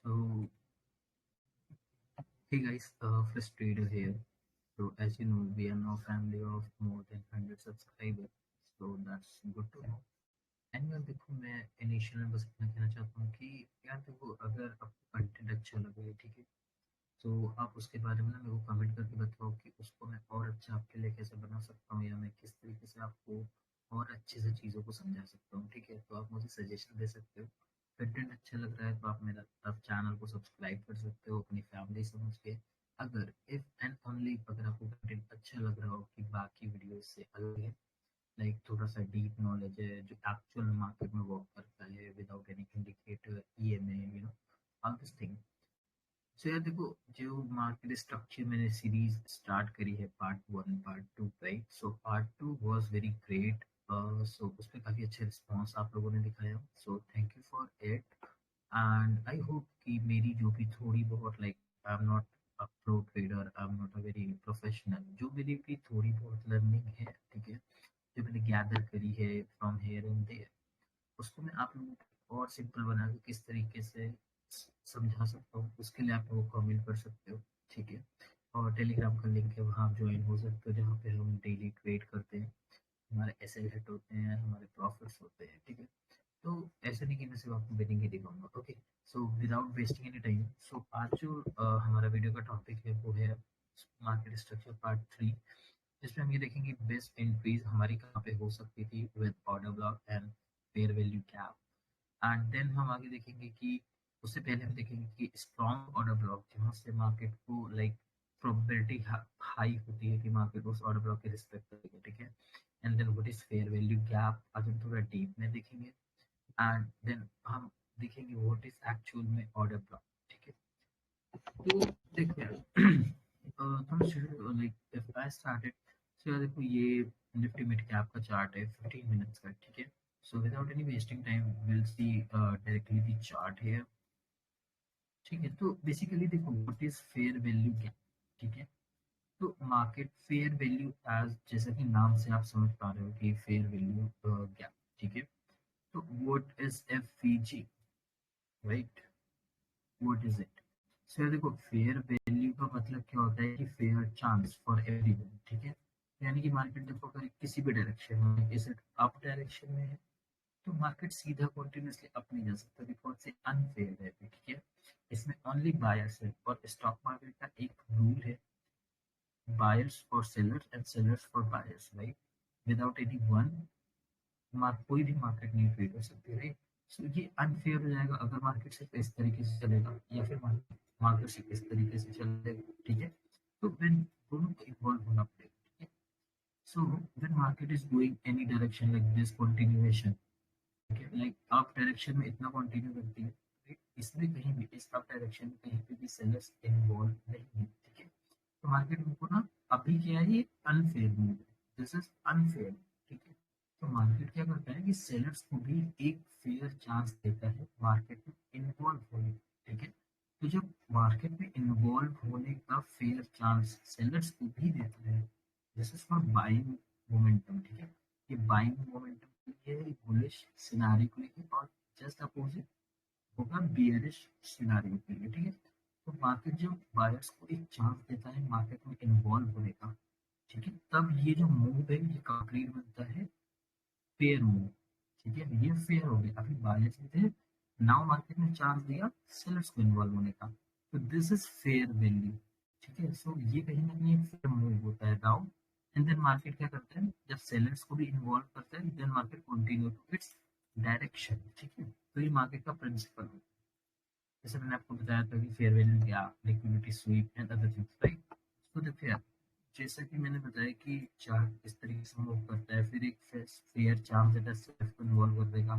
So, hey guys, first trader here. So, as you know, we are now family of more than 100 subscribers. So, that's good to know. And यार देखो मैं initial में बस इतना कहना चाहता हूँ कि यार देखो अगर आपको कंटेंट अच्छा लगे ठीक है तो आप उसके बारे में ना मेरे को कमेंट करके बताओ कि उसको मैं और अच्छा आपके लिए कैसे बना सकता हूँ या मैं किस तरीके से आपको और अच्छे से चीज़ों को समझा सकता हूँ ठीक है तो आप मुझे सजेशन दे सकते हो कंटेंट अच्छा लग रहा है तो आप चैनल को सब्सक्राइब कर सकते हो अपनी फैमिली समझ के अगर इफ एंड ओनली अगर आपको कंटेंट अच्छा लग रहा हो कि बाकी वीडियो से अलग है लाइक थोड़ा सा डीप नॉलेज है जो एक्चुअल मार्केट में वर्क करता है without any indicator EMA all this thing so यार देखो जो मार्केट स्ट्रक्चर मैंने सीरीज स्टार्ट करी है part 1 part 2 right so part 2 was very great so उस पर काफी अच्छा रिस्पॉन्स आप लोगों ने दिखाया so thank you for it and I hope कि मेरी जो भी थोड़ी बहुत like I am not a pro trader I am not a very professional जो मेरी भी थोड़ी बहुत लर्निंग है ठीक है जो मैंने गैदर करी है फ्रॉम हेयर एंड देयर उसको मैं आप लोगों को और सिंपल बना के किस तरीके से समझा सकता हूँ उसके लिए आप लोग कमेंट कर सकते हो ठीक है और टेलीग्राम का लिंक है वहाँ आप ज्वाइन हो सकते हो जहाँ पे हम डेली ट्रेड करते हैं हमारे एसएल हिट होते हैं हमारे प्रॉफिट्स होते हैं ठीक है तो ऐसा नहीं कि मैं सिर्फ आपको बिलिंग ही दिखाऊंगा okay so without wasting any time so आज जो हमारा वीडियो का टॉपिक है वो है मार्केट स्ट्रक्चर पार्ट 3 जिसमें हम ये देखेंगे बेस्ट एंट्रीज हमारी कहाँ पे हो सकती थी with order block and fair value gap and then हम आगे देखेंगे कि उससे पहले हम देखेंगे कि स्ट्रॉन्ग ऑर्डर ब्लॉक जहाँ से मार्केट को लाइक प्रोबेबिलिटी हाई होती है कि मार्केट उस ऑर्डर ब्लॉक के रिस्पेक्ट करेगा ठीक है and then what is fair value gap आज हम थोड़ा डीप में देखेंगे एंड देन हम देखेंगे व्हाट इज एक्चुअल में ऑर्डर ब्लॉक ठीक है तो देखो यार तुम शुरू like if I started so यार देखो ये निफ्टी मिड कैप का चार्ट है 15 मिनट्स का ठीक है so without any wasting time will see directly the chart here ठीक है तो बेसिकली देखो what is fair value gap ठीक है तो मार्केट फेयर वैल्यू एज जैसा कि नाम से आप समझ पा रहे हो कि फेयर वैल्यू गैप ठीक है तो what is FVG right what is it sir देखो फेयर वैल्यू का मतलब क्या होता है कि फेयर चांस फॉर एवरीवन ठीक है यानी कि मार्केट देखो अगर किसी भी डायरेक्शन में जैसे अप डायरेक्शन में है तो मार्केट सीधा कंटिन्यूसली अप नहीं जा सकता बिकॉज से अनफेयर है ठीक है इसमें ओनली बायर्स है और स्टॉक मार्केट का एक रूल है buyers for sellers and sellers for buyers right without any one कोई भी मार्केट नहीं ट्रेड हो सकती राइट सो ये अनफेयर हो जाएगा अगर मार्केट सिर्फ इस तरीके से चलेगा या फिर मार्केट सिर्फ इस तरीके से चलेगा ठीक है तो when दोनों को इन्वॉल्व होना पड़ेगा ठीक है सो when market is going any direction like this continuation ठीक है लाइक अप डायरेक्शन में इतना कंटिन्यू करती है right? इसमें कहीं भी इस अप डायरेक्शन में कहीं पे भी सेलर्स इन्वॉल्व नहीं है ठीक है तो मार्केट को ना अभी क्या है ये अनफेयर मूव है दिस इज अनफेयर ठीक है तो मार्केट क्या करता है कि सेलर्स को भी एक फेयर चांस देता है मार्केट में इन्वॉल्व होने का ठीक है तो जब मार्केट में इन्वॉल्व होने का फेयर चांस सेलर्स को भी देता है this is for buying momentum ठीक है ये बाइंग मोमेंटम के लिए बुलिश सिनारी को लेके और जस्ट अपोजिट होगा बियरिश सिनारियो के लिए ठीक है तो मार्केट जब बायर्स को एक चांस देता है मार्केट में इन्वॉल्व होने का ठीक है तब ये जो मूव है ये कंप्लीट बनता है फेयर मूव ठीक है ये फेयर हो गया अभी बायर्स ने थे नाउ मार्केट ने चांस दिया सेलर्स को इन्वॉल्व होने का तो दिस इज फेयर वैल्यू ठीक है सो ये कहीं ना कहीं फेयर मूव होता है डाउन एंड देन मार्केट क्या करता है जब सेलर्स को भी इन्वॉल्व करता है then market continue to its direction ठीक है तो ये मार्केट का प्रिंसिपल है जैसे मैंने आपको बताया था कि फेयर वैल्यू क्या liquidity SVEEP and other things right तो देखिए यार जैसा कि मैंने बताया कि चार्ट इस तरीके से मूव करता है फिर एक फेयर चांस देता है सेल्फ को इन्वॉल्व कर देगा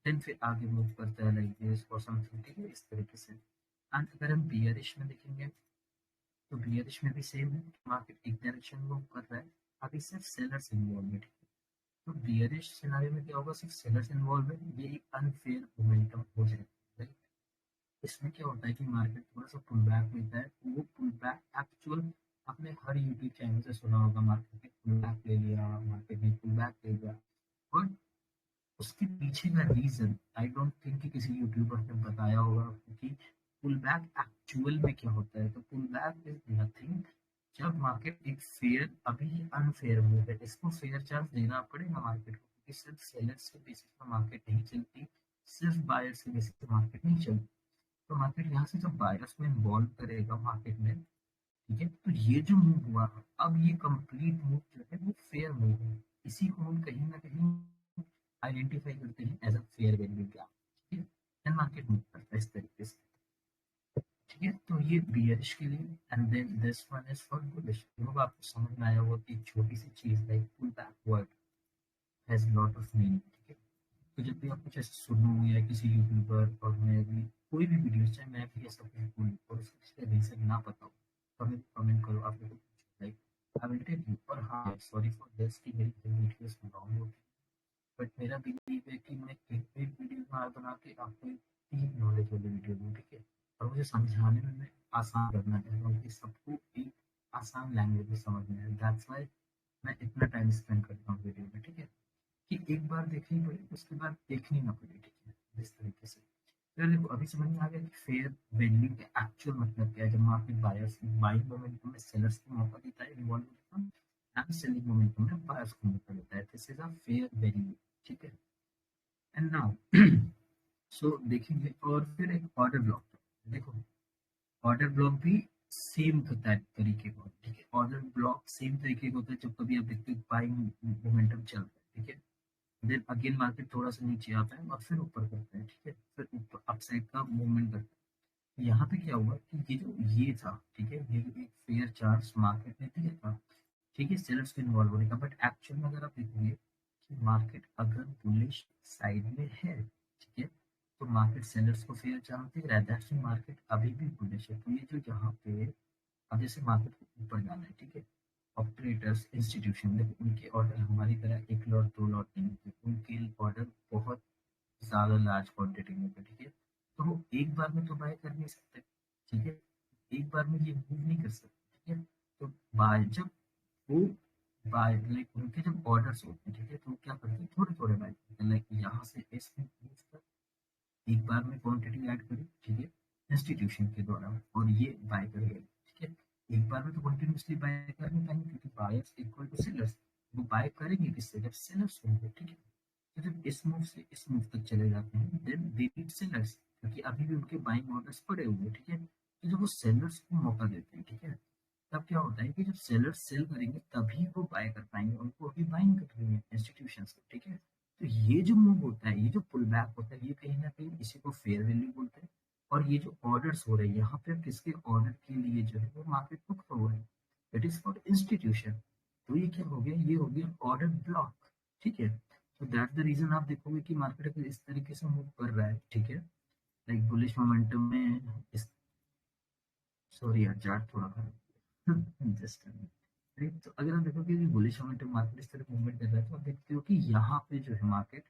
देन फिर आगे मूव करता है लाइक दिस और समथिंग ठीक है इस तरीके से एंड अगर हम बियरिश में देखेंगे तो बियरिश में भी सेम है मार्केट एक डायरेक्शन में मूव कर रहा है अभी सिर्फ सेलर्स इन्वॉल्व है ठीक है तो बियरिश सिनेरियो में क्या होगा सिर्फ सेलर्स इन्वॉल्व है ये एक अनफेयर मोमेंटम हो जाएगा राइट इसमें क्या होता है कि मार्केट थोड़ा सा पुल बैक लेता है तो वो पुल बैक एक्चुअल आपने हर यूट्यूब चैनल से सुना होगा मार्केट ने पुल बैक ले लिया मार्केट ने पुल बैक ले लिया बट उसके पीछे का रीजन आई डोंट थिंक कि किसी यूट्यूबर ने बताया होगा क्योंकि पुल बैक एक्चुअल में क्या होता है? तो पुल बैक इज नथिंग, जब मार्केट एक फेयर, अभी अनफेयर मूव है, इसको फेयर चांस देना पड़ेगा मार्केट को, क्योंकि सिर्फ सेलर्स के बेसिस पर मार्केट नहीं चलती, सिर्फ बायर्स के बेसिस पर मार्केट नहीं चलती। तो मार्केट यहाँ से जब बायर्स को इन्वॉल्व करेगा मार्केट में, ठीक है, तो ये जो मूव हुआ, अब ये कंप्लीट मूव जो है वो फेयर मूव है। इसी को हम कहीं ना कहीं आइडेंटिफाई करते हैं as a fair value gap. ठीक है, एंड मार्केट मूव करता है इस तरीके से। ठीक है, तो ये बियरिश के लिए, and then this one is for bullish. Hope आपको समझ में आया होगा कि एक छोटी सी चीज like pull back word has lot of meaning. ठीक है, तो जब भी आप कुछ ऐसे सुनो या किसी यूट्यूबर और मैं भी कोई भी वीडियो, चाहे मैं भी ऐसा कुछ बोलूँ और उसका रीजन ना पता हो, तो हमें कमेंट करो, आप लोग like I will tell you. और हाँ, सॉरी फॉर दिस कि मेरी वीडियोस लॉन्ग होती है, बट मेरा बिलीव है कि मैं एक वीडियो बना के आपको डीप नॉलेज वाली वीडियो दूँ। ठीक है, और मुझे समझाने में मैं आसान करना चाहता हूँ कि सबको एक आसान लैंग्वेज में समझ में आए। दैट्स वाई मैं इतना टाइम स्पेंड करता हूँ वीडियो में। ठीक है, कि एक बार देखनी पड़े उसके बाद देखनी ना पड़े। ठीक है, इस तरीके से। तो देखो अभी समझ में आ गया कि फेयर वैल्यू का एक्चुअल मतलब क्या है। जब मार्केट बायर्स बाइंग मोमेंटम में सेलर्स को मौका देता है इन्वॉल्व होता है, एंड सेलिंग मोमेंटम में बायर्स को मौका देता है, this is a fair value. ठीक है, एंड नाउ सो देखेंगे, और फिर एक ऑर्डर ब्लॉक। देखो ऑर्डर ब्लॉक भी सेम तरीके का, ठीक है, ऑर्डर ब्लॉक सेम तरीके का होता है। जब कभी आप देखते हो बाइंग मोमेंटम चल रहा है, ठीक है, देन अगेन मार्केट थोड़ा सा नीचे आता है और फिर ऊपर करता है। ठीक है, फिर ऊपर अपसाइड का मूवमेंट करता है। यहाँ पे क्या हुआ कि ये जो ये था, ठीक है, ये एक फेयर चांस मार्केट ने दिया था, ठीक है, सेलर्स के इन्वॉल्व होने का। बट एक्चुअल में अगर आप देखोगे कि मार्केट अगर बुलिश साइड में है, ठीक है, तो मार्केट सेलर्स को फेयर चांस दे रहा है, दैट्स मार्केट अभी भी बुलिश है। तो ये जो यहाँ पे अब जैसे मार्केट को ऊपर जाना है, ठीक है, ऑपरेटर्स इंस्टीट्यूशन, देखो उनके ऑर्डर हमारी तरह एक लॉट दो लॉट नहीं होते, उनके ऑर्डर बहुत ज्यादा लार्ज क्वांटिटी में होते। ठीक है, तो वो एक बार में तो बाय कर नहीं सकते। ठीक है, एक बार में ये मूव नहीं कर सकते। ठीक है, तो बाय जब वो बाय लाइक उनके जब ऑर्डर्स होते हैं, ठीक है, तो वो क्या करते हैं, थोड़े थोड़े बाय करते हैं। लाइक यहाँ से इस मूव एक बार में क्वांटिटी ऐड करी, ठीक है, इंस्टीट्यूशन के द्वारा, और ये बाय कर गए। ठीक है, एक बार में तो कंटिन्यूसली बाय कर नहीं पाएंगे, क्योंकि बायर्स इक्वल टू सेलर्स, वो बाय करेंगे किससे, जब सेलर्स होंगे। ठीक है, तो जब इस मूव से इस मूव तक चले जाते हैं, देन दे नीड सेलर्स, क्योंकि अभी भी उनके बाइंग ऑर्डर्स पड़े हुए हैं। ठीक है, तो जब वो सेलर्स को मौका देते हैं, ठीक है, तब क्या होता है कि जब सेलर्स सेल करेंगे तभी वो बाय कर पाएंगे, उनको अभी बाइंग कर रही है इंस्टीट्यूशन से। ठीक है, तो ये जो मूव होता है, ये जो पुल बैक होता है, ये कहीं ना कहीं इसी को फेयर वैल्यू बोलते हैं। और ये जो ऑर्डर्स हो रहे हैं यहाँ पे, किसके ऑर्डर के लिए जो है वो मार्केट बुक हो रहा है, इट इज फॉर इंस्टीट्यूशन। तो ये क्या हो गया, ये हो गया ऑर्डर ब्लॉक। ठीक है, तो दैट द रीजन आप देखोगे कि मार्केट अगर इस तरीके से मूव कर रहा है, ठीक है, लाइक बुलिश मोमेंटम में इस, सॉरी यार चार्ट थोड़ा खराब जस्ट राइट। तो अगर आप देखो कि बुलिश मोमेंटम मार्केट इस तरह मूवमेंट कर रहा है, तो आप देखते हो कि यहाँ पे जो है मार्केट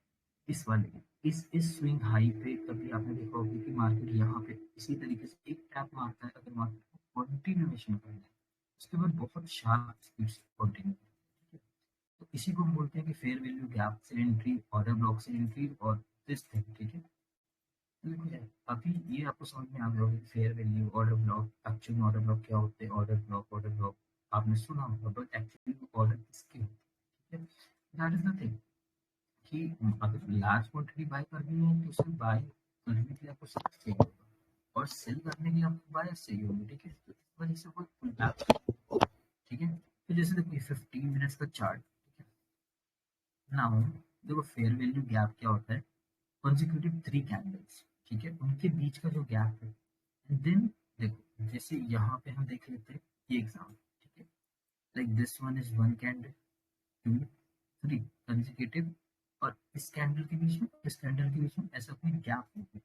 इस वाले इस स्विंग हाई पे, कभी आपने देखा होगा कि मार्केट यहाँ पे इसी तरीके से एक टैप मारता है, अगर मार्केट को कंटिन्यूएशन करना है, उसके बाद बहुत शार्प स्पीड से कंटिन्यू। ठीक है, तो इसी को हम बोलते हैं कि फेयर वैल्यू गैप से एंट्री, ऑर्डर ब्लॉक से एंट्री, और दिस थिंग। ठीक है, देखो यार, अभी ये आपको समझ में आ गया होगा कि fair value, order block, actual में ऑर्डर ब्लॉक क्या होते हैं। ऑर्डर ब्लॉक आपने सुना होगा, बट एक्चुअली ऑर्डर किसके होते हैं? दैट इज द थिंग कि अगर लार्ज क्वांटिटी बाय करनी है तो उसे बाय करने के लिए आपको सेलर चाहिए होगा, और सेल करने के लिए आपको बायर चाहिए होगी। ठीक है, तो इस वजह से वो पुल बैक। ठीक है, तो जैसे देखो 15 मिनट्स का चार्ट, ठीक है, नाउ देखो फेयर वैल्यू गैप क्या होता है, कॉन्जिक्यूटिव 3 कैंडल्स, ठीक है, उनके बीच का जो गैप है। देन देखो जैसे यहाँ पे हम देख लेते हैं ये एग्जाम, ठीक है, like this one is one candle, two, three consecutive, और इस कैंडल के बीच में, इस कैंडल के बीच में ऐसा कोई गैप नहीं है।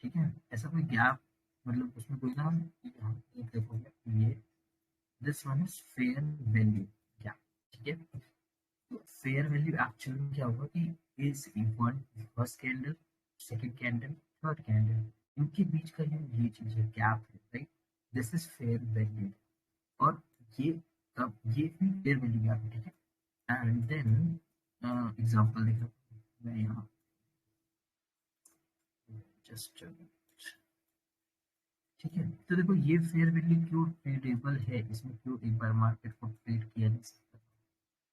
ठीक है, ऐसा कोई गैप, मतलब उसमें कोई ना, यहाँ पे देखोगे ये this one is fair value gap. ठीक है, तो फेयर वैल्यू एक्चुअली में क्या होगा कि is one first candle, second candle, third candle, इनके बीच का जो ये चीज है गैप है, right, this is fair value. और ये तब ये भी फेयर वैल्यू गैप है। ठीक है, एंड देन एग्जांपल देखो, मैं यहाँ जस्ट ठीक है। तो देखो ये फेयर वैल्यू क्यों ट्रेडेबल है, इसमें क्यों एक बार मार्केट को ट्रेड किया जा सकता है।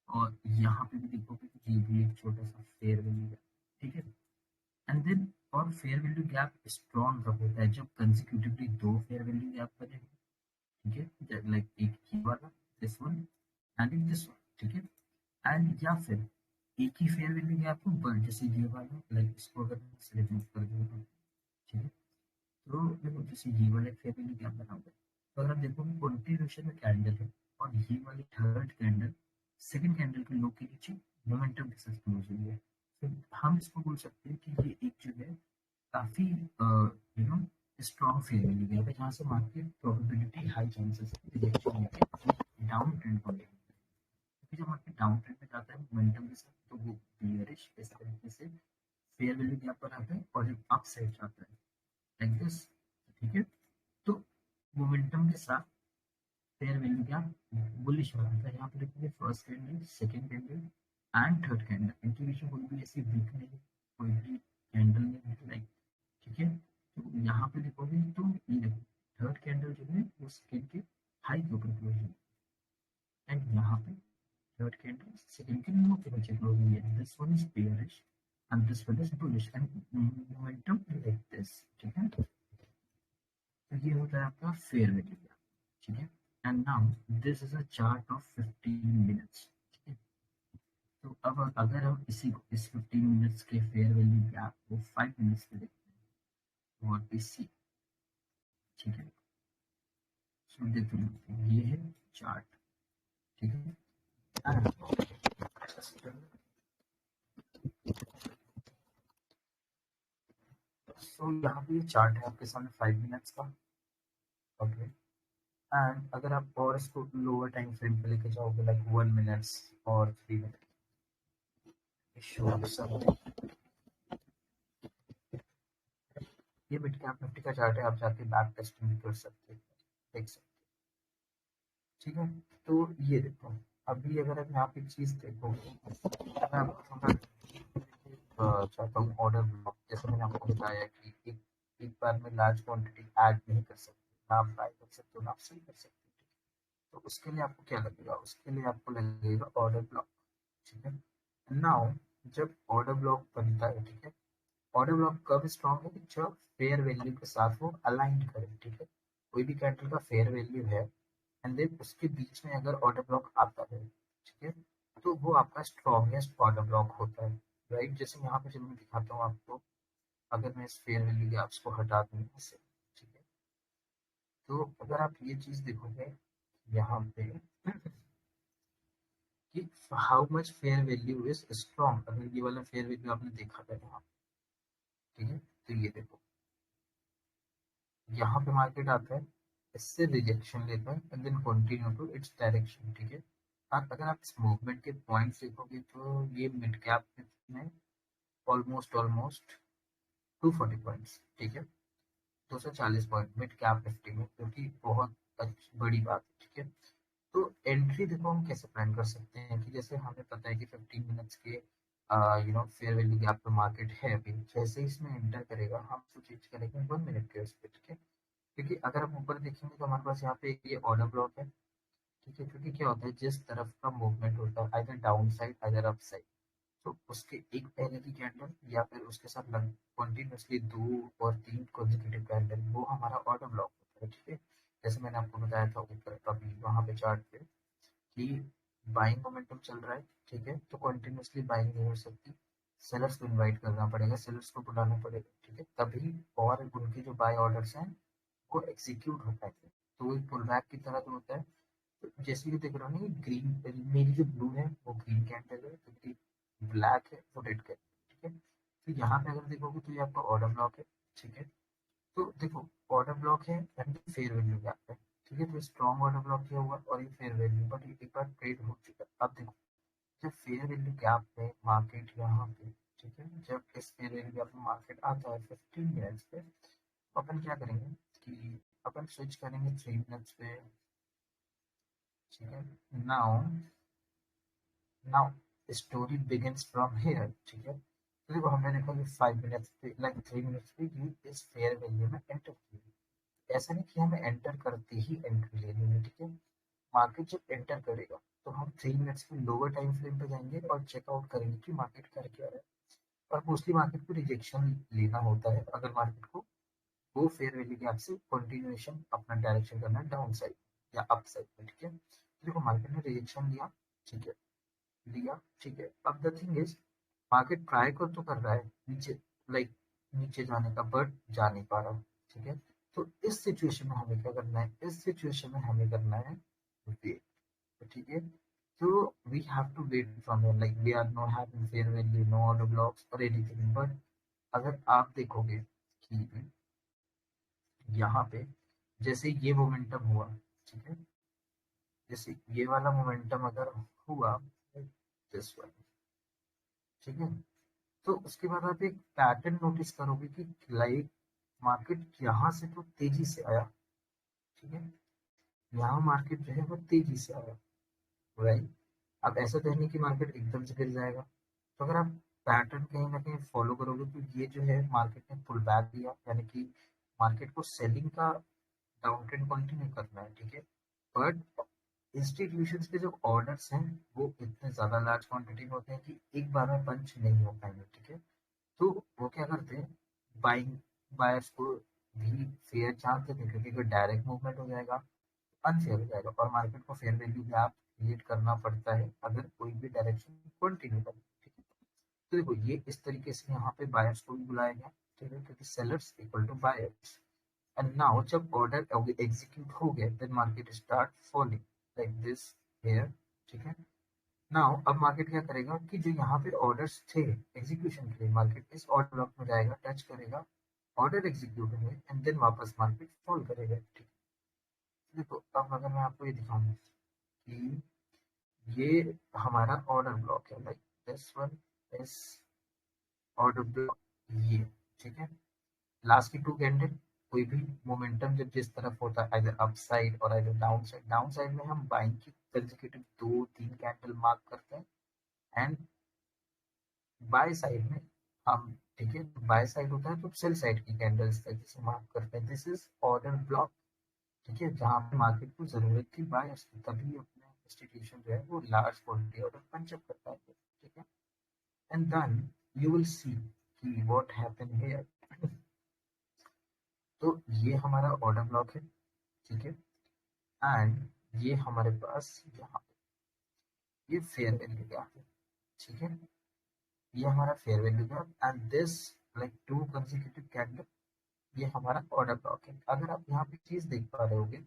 और यहाँ पे भी देखोगे कि ये भी एक छोटा सा फेयर वैल्यू है, ठीक है। एंड देन और फेयर वैल्यू गैप स्ट्रॉन्ग कब होता है, जब कंसिक्यूटिवली दो फेयर वैल्यू गैप बने, ठीक है, लाइक एक ये वाला, this one and in this one, ठीक है। एंड या फिर एक ही फेयर वैल्यू गैप हो बट जैसे ये वाला, लाइक इसको अगर रिमूव कर दूंगा, ठीक है। तो देखो जैसे ये वाला फेयर वैल्यू गैप बना हुआ है, तो अगर आप देखोगे कंटिन्यूएशन में कैंडल है और ये वाली थर्ड कैंडल सेकंड कैंडल के लो के नीचे मोमेंटम के साथ क्लोज हुई है, तो हम इसको बोल सकते हैं कि ये एक जो है काफी you know strong fair value gap है, जहाँ से मार्केट प्रोबेबिलिटी हाई चांसेस है रिजेक्शन होकर डाउन ट्रेंड को लेकर, क्योंकि जब मार्केट डाउन ट्रेंड में जाता है मोमेंटम के साथ तो वो बियरिश इस तरीके से फेयर वैल्यू गैप पर आता है, और जब अप साइड जाता है लाइक दिस, ठीक है, तो मोमेंटम के साथ फेयर वैल्यू गैप बुलिश बनाता है। यहाँ पे देखिए first candle second candle and third candle इनके बीच में कोई भी ऐसी वीक नहीं, कोई भी कैंडल नहीं, लाइक, ठीक है। तो यहाँ पे देखोगे तो ये देखो थर्ड कैंडल जो है वो सेकंड के हाई के ऊपर क्लोज हुई, एंड यहाँ पे third candle second के लो के नीचे क्लोज हुई है, this one is bearish and this one is bullish and momentum like this, ठीक है। तो ये होता है आपका फेयर वैल्यू गैप, ठीक है। And now this is a chart of 15 minutes, ठीक है। तो अब अगर हम इसी को इस 15 मिनट्स के फेयर वैल्यू गैप को 5 मिनट्स में देखते हैं, व्हाट वी सी, ठीक है। सो देखो ये है चार्ट, ठीक है। सो यहाँ पे ये चार्ट है आपके सामने 5 मिनट्स का, ओके। एंड अगर आप और इसको लोअर टाइम फ्रेम पे लेके जाओगे लाइक 1 मिनट्स और 3 मिनट, ये मिड कैप निफ्टी का चार्ट है, आप जाके बैक टेस्टिंग भी कर सकते हैं, देख सकते हैं, ठीक है। तो ये देखो अभी अगर आप यहाँ पे चीज देखोगे, मैं आपको थोड़ा चाहता हूँ ऑर्डर ब्लॉक, जैसे मैंने आपको बताया कि एक बार में लार्ज क्वांटिटी ऐड नहीं कर सकते, ना आप बाय कर सकते हो ना आप सेल कर सकते हो। तो उसके लिए आपको क्या लगेगा, उसके लिए आपको लगेगा ऑर्डर ब्लॉक, ठीक है। नाउ जब ऑर्डर ब्लॉक बनता है, ठीक है, ऑर्डर ब्लॉक कब स्ट्रॉन्ग है, जब फेयर वैल्यू के साथ वो अलाइंड करे, ठीक है। कोई भी कैंडल का फेयर वैल्यू है एंड देन उसके बीच में अगर ऑर्डर ब्लॉक आता है, ठीक है, तो वो आपका स्ट्रॉन्गेस्ट ऑर्डर ब्लॉक होता है, राइट। जैसे यहाँ पे चलो मैं दिखाता हूँ आपको, अगर मैं इस फेयर वैल्यू गैप्स को हटा दूँ इससे, ठीक है। तो अगर आप ये चीज देखोगे यहाँ पे कि how much fair value is strong, अगर ये वाला फेयर वैल्यू आपने देखा था यहाँ, ठीक है। तो ये देखो यहाँ पे मार्केट आता है, इससे रिजेक्शन लेता है and then continue to its direction, ठीक है। और अगर आप इस मूवमेंट के पॉइंट्स देखोगे तो ये मिड कैप में ऑलमोस्ट ऑलमोस्ट 240 पॉइंट्स, ठीक है, 240 पॉइंट मिड कैप निफ्टी में, जो कि बहुत अच्छी बड़ी बात है, ठीक है। तो एंट्री देखो हम कैसे प्लान कर सकते हैं, कि जैसे हमें पता है कि 15 मिनट्स के फेयर वैल्यू गैप पे मार्केट है अभी, जैसे ही इसमें एंटर करेगा हम उसको चेंज करेंगे 1 मिनट के उस पर, ठीक है। क्योंकि अगर आप ऊपर देखेंगे तो हमारे पास यहाँ पे ये ऑर्डर ब्लॉक है, ठीक है। क्योंकि क्या होता है जिस तरफ का मूवमेंट होता है either down side either up side, तो उसके एक पहले की कैंडल या फिर उसके साथ कंटिन्यूसली 2 और 3 consecutive कैंडल वो हमारा ऑर्डर ब्लॉक होता है, ठीक है। जैसे मैंने आपको बताया था ऊपर अभी वहाँ पे चार्ट पे कि बाइंग मोमेंटम चल रहा है, ठीक है, तो कंटिन्यूसली बाइंग नहीं हो सकती, सेलर्स को इनवाइट करना पड़ेगा, सेलर्स को बुलाना पड़ेगा, ठीक है, तभी और उनके जो बाय ऑर्डर्स हैं वो एग्जीक्यूट हो पाएंगे। तो वो एक पुल बैक की तरह तो होता है। तो जैसे कि देख रहा हूँ ना ग्रीन, मेरी जो ब्लू है वो ग्रीन कैंडल है, तो ब्लैक है वो रेड कैंडल, ठीक है। तो यहाँ पे अगर देखोगे तो ये आपका ऑर्डर ब्लॉक है, ठीक है। तो देखो ऑर्डर ब्लॉक है एंड फेयर वैल्यू गैप है, ठीक है। तो स्ट्रॉन्ग ऑर्डर ब्लॉक किया हुआ और ये फेयर वैल्यू, बट ये एक बार ट्रेड हो चुका है। अब देखो जब फेयर वैल्यू गैप में मार्केट यहाँ पे, ठीक है, जब इस फेयर वैल्यू गैप में मार्केट आता है 15 मिनट्स पे, तो अपन क्या करेंगे कि अपन स्विच करेंगे 3 मिनट्स पे, ठीक है। Now now story begins from here, ठीक है। तो देखो हमने देखा कि 5 मिनट्स पे लाइक 3 मिनट्स पे ये इस फेयर वैल्यू में एंटर की, ऐसा नहीं कि हमें एंटर करते ही एंट्री लेनी है, ठीक है। मार्केट जब एंटर करेगा तो हम 3 मिनट्स के लोअर टाइम फ्रेम पे जाएंगे और चेकआउट करेंगे कि मार्केट कर क्या रहा है। और मोस्टली मार्केट को रिजेक्शन लेना होता है अगर मार्केट को वो फेयर वैल्यू गैप से कंटिन्यूएशन अपना डायरेक्शन करना है डाउन साइड या अप साइड में, ठीक है। तो देखो मार्केट ने रिजेक्शन लिया, ठीक है, लिया, ठीक है। अब the thing is market try कर तो कर रहा है नीचे, लाइक नीचे जाने का, बट जा नहीं पा रहा, ठीक है। तो इस सिचुएशन में हमें क्या करना है, इस सिचुएशन में हमें करना है वेट, ठीक है। तो we have to wait from here, like we are not having fair value, no order blocks और एनीथिंग। बट अगर आप देखोगे कि यहाँ पे जैसे ये मोमेंटम हुआ, ठीक है, जैसे ये वाला मोमेंटम अगर हुआ दिस वन, ठीक है, तो उसके बाद आप एक पैटर्न नोटिस करोगे कि लाइक मार्केट यहाँ से तो तेजी से आया, ठीक है, यहाँ मार्केट जो है वो तेजी से आया, राइट। अब ऐसा तो है नहीं कि मार्केट एकदम से गिर जाएगा। तो अगर आप पैटर्न कहीं ना कहीं फॉलो करोगे तो ये जो है मार्केट ने पुल बैक दिया, यानी कि मार्केट को सेलिंग का डाउन ट्रेंड कंटिन्यू करना है, ठीक है। बट इंस्टीट्यूशंस के जो ऑर्डर्स हैं वो इतने ज़्यादा लार्ज क्वांटिटी में होते हैं कि एक बार में पंच नहीं हो पाएंगे, ठीक है। तो वो क्या करते हैं, बाइंग बायर्स को भी फेयर चांस देते हैं, क्योंकि अगर डायरेक्ट मूवमेंट हो जाएगा अनफेयर हो जाएगा और मार्केट को फेयर वैल्यू गैप क्रिएट करना पड़ता है अगर कोई भी डायरेक्शन कंटिन्यू करे, ठीक है। तो देखो ये इस तरीके से यहाँ पे बायर्स को भी बुलाया गया, ठीक है, क्योंकि sellers equal to buyers. And now जब ऑर्डर एग्जीक्यूट हो गया then market start falling like this here, ठीक है। नाउ अब मार्केट क्या करेगा कि जो यहाँ पे ऑर्डर्स थे एग्जीक्यूशन के लिए, मार्केट इस ऑर्डर ब्लॉक में जाएगा, टच करेगा, ऑर्डर एग्जीक्यूट होंगे एंड देन वापस मार्केट फॉल करेगा, ठीक है। देखो अब अगर मैं आपको ये दिखाऊं कि ये हमारा ऑर्डर ब्लॉक है, like this one is order block, ये, ठीक है। लास्ट की 2 कैंडल कोई भी मोमेंटम जब जिस तरफ होता है आइदर अप साइड और आइदर डाउन साइड में हम बाइंग की कंसेक्यूटिव 2-3 कैंडल मार्क करते हैं एंड बाय साइड में हम, ठीक है, बाय साइड होता है तो सेल साइड की कैंडल्स तक जिसे मार्क करते हैं, दिस इज ऑर्डर ब्लॉक, ठीक है। जहाँ पे मार्केट को जरूरत थी बायर्स की तभी अपने इंस्टीट्यूशन जो है वो large quantity order punch up करता है, ठीक है। And then you will see कि व्हाट हैपन हियर। तो ये हमारा ऑर्डर ब्लॉक है, ठीक है। एंड ये हमारे पास यहाँ पे ये फेयर वैल्यू गैप है, ठीक है। ये हमारा fair value gap and this like 2 consecutive candle, ये हमारा ऑर्डर ब्लॉक है। अगर आप यहाँ पे चीज देख पा रहे होगे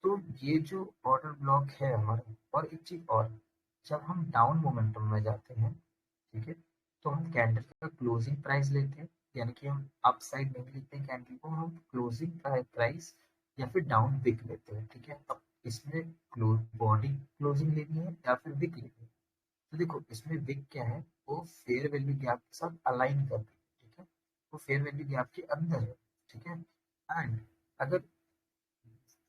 तो ये जो ऑर्डर ब्लॉक है हमारा, और एक चीज और, जब हम डाउन मोमेंटम में जाते हैं, ठीक है, तो हम कैंडल का क्लोजिंग प्राइस लेते हैं, यानी कि हम अप साइड नहीं लेते हैं कैंडल को, हम क्लोजिंग प्राइस या फिर डाउन विक लेते हैं, ठीक है। अब इसमें बॉडी क्लोजिंग लेनी है या फिर विक लेनी है। तो देखो इसमें विक क्या है, वो फेयर वैल्यू गैप के साथ अलाइन कर रही है, ठीक है, वो फेयर वैल्यू गैप के अंदर है, ठीक है। एंड अगर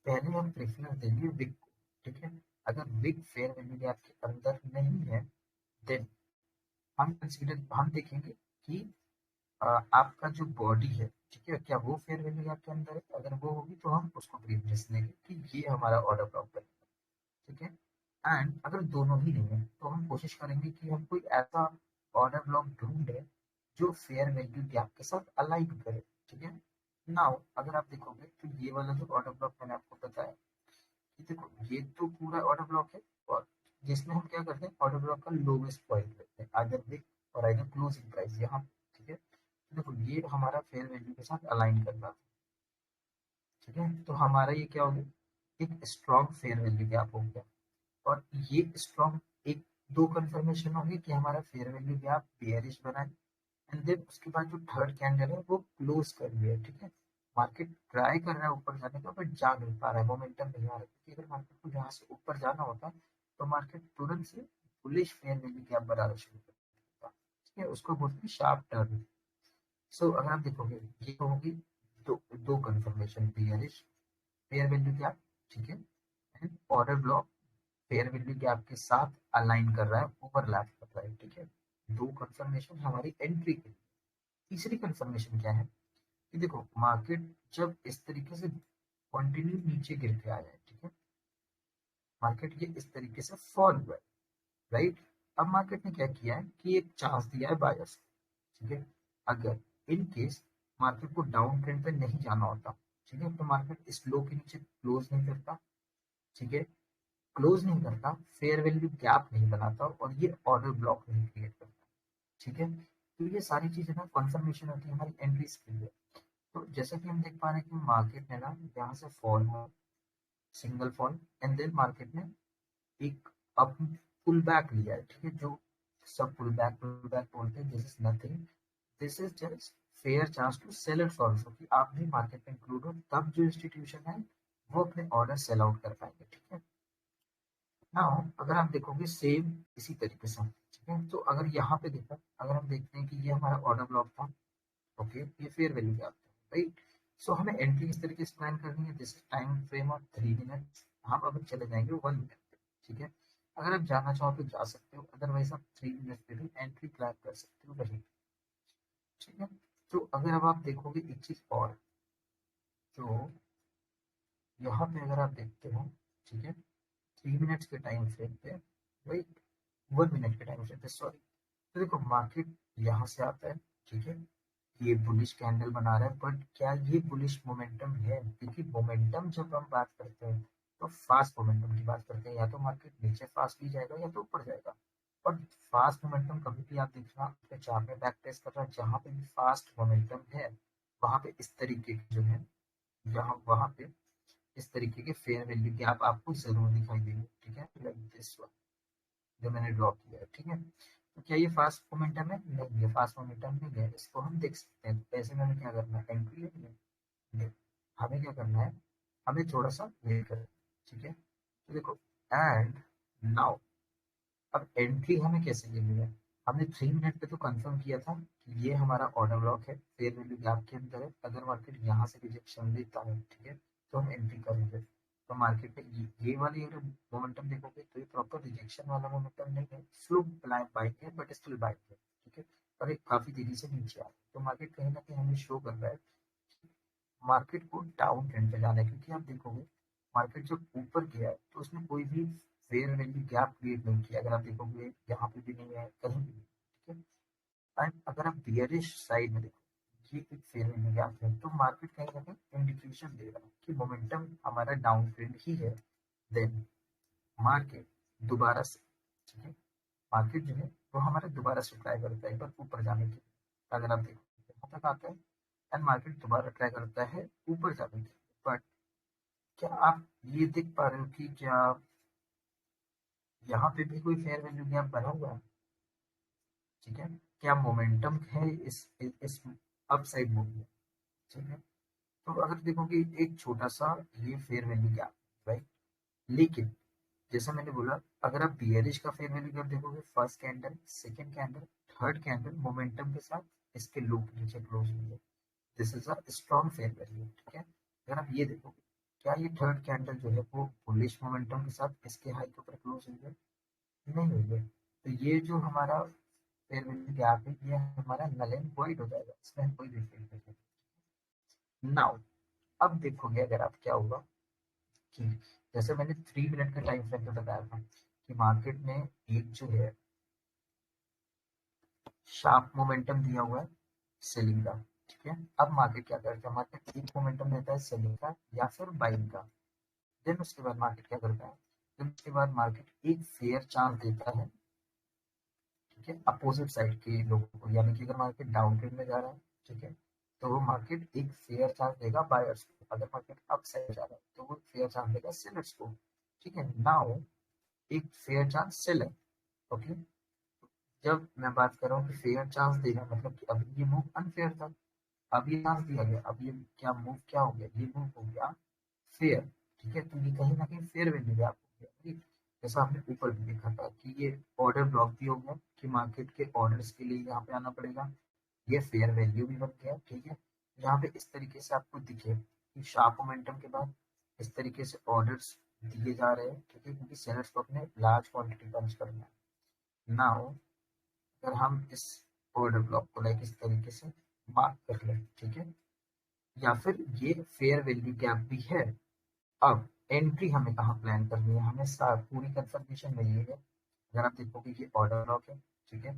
पहले हम प्रेफरेंस देंगे विक को, ठीक है, अगर विक फेयर वैल्यू गैप के अंदर नहीं है देन हम देखेंगे कि आपका जो बॉडी है, ठीक है, क्या वो फेयर वैल्यू गैप के अंदर है, अगर वो होगी तो हम उसको प्रेफरेंस देंगे कि ये हमारा ऑर्डर ब्लॉक बनेगा, ठीक है। एंड अगर दोनों ही नहीं है तो हम कोशिश करेंगे कि हम कोई ऐसा ऑर्डर ब्लॉक ढूंढे जो फेयर वैल्यू गैप के साथ अलाइन करे, ठीक है। नाउ अगर आप देखोगे तो ये वाला जो ऑर्डर ब्लॉक मैंने आपको बताया कि देखो ये तो पूरा ऑर्डर ब्लॉक है, और जिसमें हम क्या करते हैं ऑर्डर ब्लॉक का लोवेस्ट पॉइंट लेते हैं आइदर विक और आइदर क्लोजिंग प्राइस यहाँ, ठीक है। तो देखो ये हमारा फेयर वैल्यू के साथ अलाइन करना था, ठीक है। तो हमारा ये क्या हो गया, एक स्ट्रॉन्ग फेयर वैल्यू गैप हो गया, और ये स्ट्रॉन्ग एक दो कंफर्मेशन होगी कि हमारा फेयर वैल्यू गैप बेयरिश बना है। एंड देन उसके बाद जो थर्ड कैंडल है वो क्लोज कर दिया है, ठीक है। मार्केट ट्राई कर रहा है ऊपर जाने का बट जा नहीं पा रहा है, मोमेंटम नहीं आ रहा है, क्योंकि अगर मार्केट को यहाँ से ऊपर जाना होता तो मार्केट तुरंत से बुलिश फेयर वैल्यू गैप बनाना शुरू कर देता, ठीक है, उसको बोलते हैं शार्प टर्न। सो अगर आप देखोगे ये होगी दो दो confirmation, bearish fair value gap, ठीक है, and order block fair value gap के साथ अलाइन कर रहा है, ओवरलैप कर रहा है, ठीक है। दो कंफर्मेशन हमारी एंट्री के लिए। तीसरी कंफर्मेशन क्या है कि देखो मार्केट जब इस तरीके से कंटिन्यू नीचे गिर के आया है, ठीक है, मार्केट ये इस तरीके से फॉल हुआ है, राइट। अब मार्केट ने क्या किया है कि एक चांस दिया है बायर्स, ठीक है, अगर इन केस मार्केट को डाउन ट्रेंड पे नहीं जाना होता, ठीक है, तो मार्केट इस लो के नीचे क्लोज नहीं करता, ठीक है, क्लोज नहीं करता, फेयर वैल्यू गैप नहीं बनाता और ये ऑर्डर ब्लॉक नहीं क्रिएट करता, ठीक है। तो ये सारी चीजें ना कन्फर्मेशन होती है हमारी एंट्रीज के लिए। तो जैसा कि हम देख पा रहे हैं कि मार्केट ने ना यहाँ से फॉल हुआ, single fall, and then market ने एक अप पुल बैक लिया है, ठीक है, जो सब पुल बैक बोलते हैं, this is nothing, this is just fair chance to sellers also, कि आप भी मार्केट में इंक्लूड हो, तब जो इंस्टीट्यूशन है वो अपने ऑर्डर सेल आउट कर पाएंगे, ठीक है। नाउ अगर आप देखोगे सेम इसी तरीके से, ठीक है, तो अगर यहाँ पे देखो, अगर हम देखते हैं कि ये हमारा ऑर्डर ब्लॉक था, ओके, ये फेयर वैल्यू गैप था, राइट। सो हमें एंट्री इस तरीके से प्लान करनी है, this time frame of 3 minute, हम अब चले जाएंगे 1 मिनट पे, ठीक है। अगर आप जाना चाहो तो जा सकते हो, अदरवाइज आप 3 मिनट पे भी एंट्री प्लान कर सकते हो, वही, ठीक है। तो अगर अब आप देखोगे एक चीज और, तो यहाँ पे अगर आप देखते हो, ठीक है, 3 मिनट्स के टाइम फ्रेम पे, वही 1 मिनट के टाइम फ्रेम पे, सॉरी, तो देखो मार्केट यहाँ से आता है, ठीक है, ये बुलिश कैंडल बना रहा है, बट क्या ये बुलिश मोमेंटम है? क्योंकि मोमेंटम जब हम बात करते हैं तो फास्ट मोमेंटम की बात करते हैं, या तो मार्केट नीचे फास्ट भी जाएगा या तो ऊपर जाएगा, और फास्ट मोमेंटम कभी भी आप देखना आपके चार्ट में बैक टेस्ट कर रहा है, जहाँ पे भी फास्ट मोमेंटम है वहां पे इस तरीके की जो है, यहाँ वहां पे इस तरीके के फेयर वैल्यू गैप आपको जरूर दिखाई देंगे, ठीक है, लाइक दिस वन जो मैंने ड्रॉ किया है, ठीक है। तो क्या ये फास्ट मोमेंटम है? नहीं, ये फास्ट मोमेंटम नहीं है, इसको हम देख सकते हैं। तो ऐसे में हमें क्या करना है, एंट्री लेनी है, हमें क्या करना है, हमें थोड़ा सा वेट करना है, ठीक है। तो देखो, एंड नाउ अब एंट्री हमें कैसे लेनी है, हमने 3 मिनट पे तो कंफर्म किया था कि ये हमारा ऑर्डर ब्लॉक है, फेयर वैल्यू गैप के अंदर है, अगर मार्केट यहाँ से रिजेक्शन लेता है, ठीक है, तो हम एंट्री करेंगे। तो मार्केट में ये वाली अगर मोमेंटम देखोगे तो ये प्रॉपर रिजेक्शन वाला मोमेंटम नहीं है, स्लो बाइक है, बट स्टिल बाइक है, ठीक है, और एक काफी तेजी से नीचे आ रहा है। तो मार्केट कहीं ना कहीं हमें शो कर रहा है मार्केट को डाउन ट्रेंड पे जाना है, क्योंकि आप देखोगे मार्केट जब ऊपर गया है तो उसने कोई भी फेयर वैल्यू गैप क्रिएट नहीं किया, अगर आप देखोगे यहाँ पे भी नहीं है, कहीं भी नहीं, ठीक है। एंड अगर आप बियरिश साइड में देखो, ये एक फेयर वैल्यू गैप है, तो मार्केट कहीं ना कहीं इंडिकेशन दे रहा है कि मोमेंटम हमारा डाउन ट्रेंड ही है, देन मार्केट दोबारा से, ठीक है, मार्केट जो है वो हमारा दोबारा से ट्राई करता है एक बार ऊपर जाने के लिए, अगर आप देखो यहाँ तक आता है, एंड मार्केट दोबारा ट्राई करता है ऊपर जाने के लिए, बट क्या आप ये देख पा रहे हो कि क्या यहाँ पे भी कोई फेयर वैल्यू गैप बना हुआ है, ठीक है, क्या मोमेंटम है इस अप साइड मूव में, ठीक है। तो अगर देखोगे एक छोटा सा ये फेयर वैल्यू गैप, राइट, लेकिन जैसा मैंने बोला, अगर आप बियरिश का फेयर वैल्यू गैप देखोगे, first candle, second candle, third candle momentum के साथ इसके लो के नीचे क्लोज हुई है, this is a strong fair value, ठीक है। अगर आप ये देखोगे, क्या ये थर्ड कैंडल जो है वो बुलिश मोमेंटम के साथ इसके हाई के ऊपर क्लोज हुई है? नहीं हुई है। तो ये जो हमारा फेयर वैल्यू गैप है ये हमारा नल एंड वॉइड हो जाएगा, इसमें हम कोई भी फील नहीं करेंगे। नाउ अब देखोगे अगर आप क्या होगा कि जैसे मैंने 3 मिनट के टाइम फ्रेम पे बताया था कि मार्केट ने एक जो है शार्प मोमेंटम दिया हुआ है सेलिंग का, ठीक है। अब मार्केट क्या करता है, मार्केट एक मोमेंटम देता है सेलिंग का या फिर बाइंग का, देन उसके बाद मार्केट क्या करता है, देन उसके बाद मार्केट एक फेयर चांस देता है, ठीक है, अपोजिट साइड के लोगों को, यानी कि अगर मार्केट डाउन ट्रेंड में जा रहा है, ठीक है, तो वो मार्केट एक फेयर चांस देगा बायर्स को, अगर मार्केट अप साइड जा रहा है तो वो फेयर चांस देगा सेलर्स को, ठीक है। नाउ एक फेयर चांस सेलर, ओके, जब मैं बात कर रहा हूँ कि फेयर चांस देना मतलब कि अभी ये मूव अनफेयर था, अब ये चांस दिया गया, अब ये क्या मूव क्या हो गया, ये मूव हो गया फेयर, ठीक है, तो ये कहीं ना कहीं फेयर वैल्यू गैप हो गया, ठीक। जैसा आपने ऊपर भी देखा था कि ये ऑर्डर ब्लॉक भी हो गया, कि मार्केट के ऑर्डर्स के लिए यहाँ पे आना पड़ेगा, ये फेयर वैल्यू भी बन गया, ठीक है। यहाँ पे इस तरीके से आपको दिखे कि शार्प मोमेंटम के बाद इस तरीके से ऑर्डर्स दिए जा रहे हैं, ठीक है, क्योंकि सेलर्स को अपने लार्ज क्वांटिटी पंच करना है। नाउ अगर हम इस ऑर्डर ब्लॉक को लाइक इस तरीके से मार्क कर लें, ठीक है, या फिर ये फेयर वैल्यू गैप भी है, अब एंट्री हमें कहाँ प्लान करनी है, हमें पूरी कंफर्मेशन मिली है। अगर आप देखोगे ये ऑर्डर ब्लॉक है, ठीक है,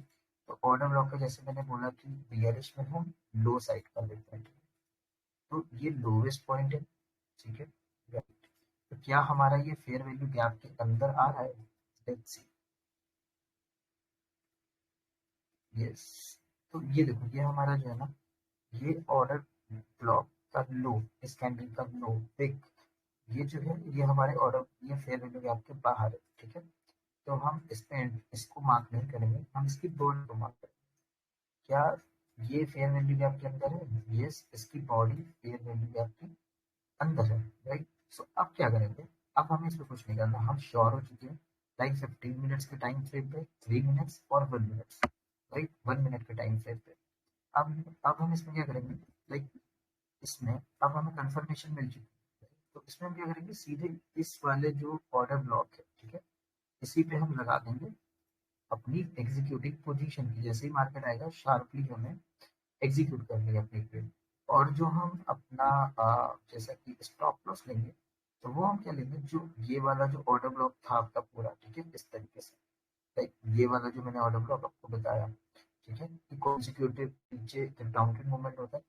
तो ऑर्डर ब्लॉक का जैसे मैंने बोला कि बियरिश में हम लो साइड का लेते हैं, ठीक है? तो ये लोवेस्ट पॉइंट है, ठीक है, राइट। तो क्या हमारा ये फेयर वैल्यू गैप के अंदर आ रहा है? Let's see. यस। तो ये देखो, ये हमारा जो है ना, ये ऑर्डर ब्लॉक का लो, इस कैंडल का लो पिक, ये जो है ये हमारे ऑर्डर, ये फेयर वैल्यू गैप के बाहर है, ठीक है। तो हम इस पे इसको मार्क नहीं करेंगे, हम इसकी बॉडी को मार्क करेंगे। क्या ये फेयर वैल्यू गैप के अंदर है? यस, इसकी बॉडी फेयर वैल्यू गैप के अंदर है, राइट। सो अब क्या करेंगे, अब हमें इसमें कुछ नहीं करना, हम श्योर हो चुके हैं लाइक 15 मिनट्स के टाइम फ्रेम पे, 3 मिनट्स और 1 मिनट, राइट, 1 मिनट के टाइम फ्रेम पे। अब हम इसमें क्या करेंगे, लाइक इसमें अब हमें कंफर्मेशन मिल चुकी है, तो इसमें हम क्या करेंगे, सीधे इस वाले जो ऑर्डर ब्लॉक है, ठीक है, इसी पे हम लगा देंगे अपनी एग्जीक्यूटिव पोजीशन की। जैसे ही मार्केट आएगा शार्पली हमें एग्जीक्यूट करनी है अपनी ट्रेड। और जो हम अपना जैसा कि स्टॉप लॉस लेंगे, तो वो हम क्या लेंगे, जो ये वाला जो ऑर्डर ब्लॉक था आपका पूरा, ठीक है, इस तरीके से, लाइक ये वाला जो मैंने ऑर्डर ब्लॉक आपको बताया, ठीक है, कि कॉन्जिक्यूटिव नीचे जब डाउनट्रेंड मूवमेंट होता है,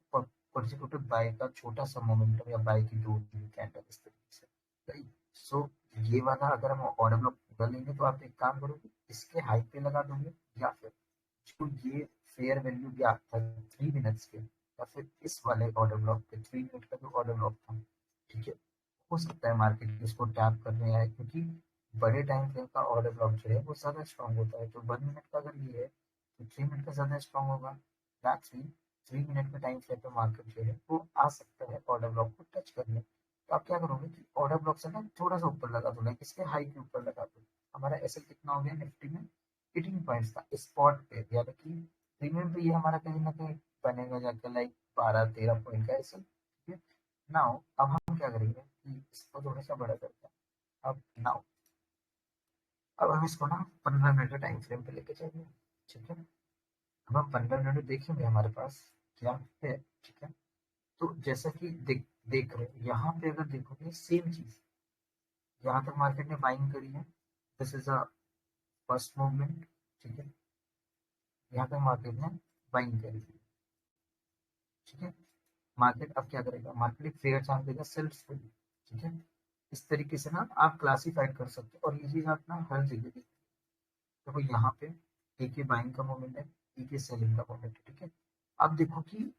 कॉन्जिक्यूटिव बाय का छोटा सा मोमेंटम या बाय की दो कैंडल इस तरीके से, राइट। सो ये वाला अगर हम ऑर्डर ब्लॉक पूरा लेंगे, तो आप एक काम करोगे, इसके हाई पे लगा दोगे, या फिर जो ये फेयर वैल्यू गैप था 3 मिनट्स के, या फिर इस वाले ऑर्डर ब्लॉक पे 3 मिनट का जो ऑर्डर ब्लॉक था, ठीक है, हो सकता है मार्केट इसको टैप करने आए, क्योंकि बड़े टाइम फ्रेम का ऑर्डर ब्लॉक जो है वो ज़्यादा स्ट्रॉन्ग होता है। तो 1 मिनट का अगर ये है, तो 3 मिनट का ज़्यादा स्ट्रॉन्ग होगा। दैट्स मीन 3 मिनट के टाइम फ्रेम पे मार्केट जो है वो आ सकता है ऑर्डर ब्लॉक को टच करने। तो आप क्या करोगे कि ऑर्डर ब्लॉक से ना थोड़ा सा ऊपर लगा दो, लाइक इसके हाई के ऊपर लगा दो। हमारा एसएल कितना हो गया निफ्टी में, 18 पॉइंट्स था स्पॉट पे, यानी कि प्रीमियम पे ये हमारा कहीं ना कहीं बनेगा जाकर लाइक 12-13 पॉइंट का एसएल, ठीक है। नाउ अब हम क्या करेंगे कि इसको थोड़ा सा बड़ा करते हैं। अब नाउ अब हम इसको ना 15 मिनट के टाइम फ्रेम पे लेके जाएंगे, ठीक है। अब हम 15 मिनट देखेंगे हमारे पास क्या है, ठीक है। तो जैसा कि देख रहे हैं यहाँ पे, अगर देखोगे सेम चीज, यहाँ तक मार्केट ने बाइंग करी है, this is a first movement, ठीक है, यहाँ तक मार्केट ने बाइंग करी है, ठीक है। मार्केट अब क्या करेगा, मार्केट एक फेयर चांस देगा सेल्फ स्टडी, ठीक है। इस तरीके से ना आप क्लासीफाइड कर सकते हो, और ये चीज आप ना हर जगह देखो। देखो यहाँ पे एक ही बाइंग का मोमेंट है, एक ही सेलिंग का मोमेंट है, ठीक है। अब देखो कि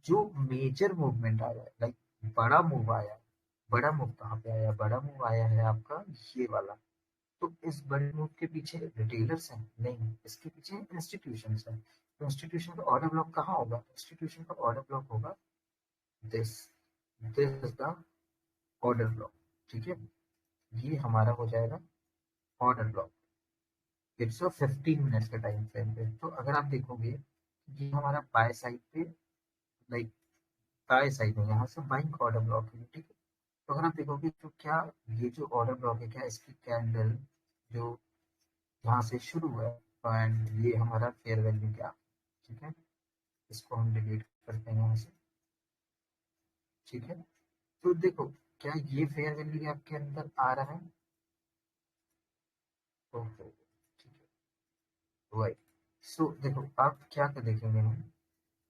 जो मेजर मूवमेंट आया है, लाइक बड़ा मूव आया है, बड़ा मूव कहाँ पे आया, बड़ा मूव आया है आपका ये वाला। तो इस बड़े मूव के पीछे रिटेलर्स हैं? नहीं, इसके पीछे इंस्टीट्यूशन हैं। तो इंस्टीट्यूशन का ऑर्डर ब्लॉक कहाँ होगा, इंस्टीट्यूशन का ऑर्डर ब्लॉक होगा this this is the order block, ठीक है। ये हमारा हो जाएगा ऑर्डर ब्लॉक, इट्स 15 मिनट्स का टाइम फ्रेम पे। तो अगर आप देखोगे, ये हमारा बाय साइड पे, लाइक बाय साइड में यहाँ से बाइंग ऑर्डर ब्लॉक है, ठीक है। तो अगर आप देखोगे तो क्या ये जो ऑर्डर ब्लॉक है, क्या इसकी कैंडल जो यहाँ से शुरू हुआ है, एंड ये हमारा फेयर वैल्यू क्या, ठीक है, इसको हम डिलीट करते हैं यहाँ से, ठीक है। तो देखो क्या ये फेयर वैल्यू आपके अंदर आ रहा है, ओके, ठीक है, राइट। सो देखो आप क्या कर देखेंगे हम